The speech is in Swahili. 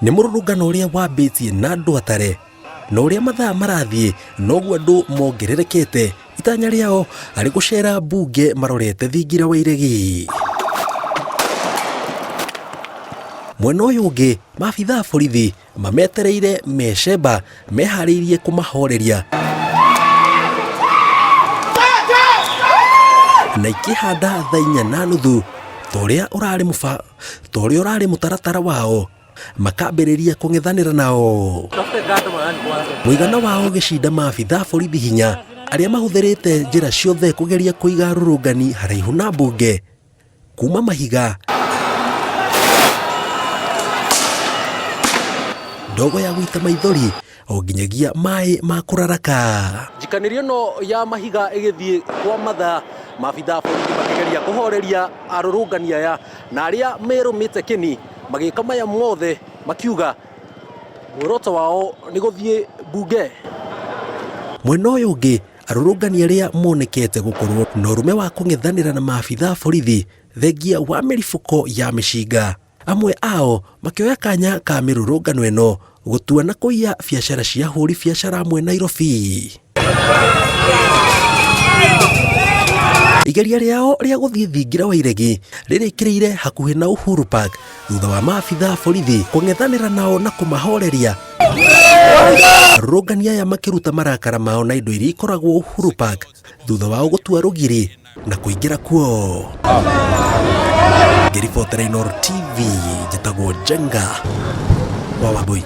Nĩ mũrũrũngano ũrĩa wambĩtie na andũ atare, na ũrĩa mathaa marathiĩ noguo andũ mongererekete, itanya rĩao arĩ gũcera mbunge marorete thingira wa iregi. Mwena ũyũ ũngĩ, maabithaa borithi mametereire mecemba meharĩirie kũmahoreria na ikĩhanda thaa 4:30 ta ũrĩa ũrarĩ mũtaratara wao, makambĩrĩria kũng'ethanĩra nao. Mũigana wao gĩcinda maabithaa borithi hinya arĩa mahũthĩrĩte njĩra ciothe kũgeria kũiga arũrũngani haraihu na mbunge, kuma mahiga, ndogo ya gũita maithori o nginyagia maĩ ma kũraraka. Njikanĩrio no ya mahiga ĩgĩthiĩ kwa mathaa, maabithaa borithi makĩgeria kũhoreria arũrũngani aya, na arĩa merũmĩte kĩni magĩka maya mothe makiuga muoroto wao nĩ gũthiĩ mbunge. Mwena ũyũ ũngĩ, arũrũngani arĩa monekete gũkorwo na ũrũme wa kũng'ethanĩra na maabithaa borithi thengia wa mĩribũko ya mĩcinga, amwe ao makĩoya kanya ka mĩrũrũngano ĩno gũtua na kũiya biacara cia hũri biacara amwe Nairobi. Igeria rĩao rĩa gũthiĩ thingira wa iregi rĩrĩkĩrĩire hakuhĩ na Uhuru Park thutha wa maabithaa borithi kũng'ethanĩra nao na kũmahoreria. Arũrũngani aya makĩruta marakara mao na indo iria ikoragwo Uhuru Park thutha wao gũtua rũgiri na kũingĩra kuo. Ngĩribotera Inoro TV, njĩtagwo Jenga wa Wambui.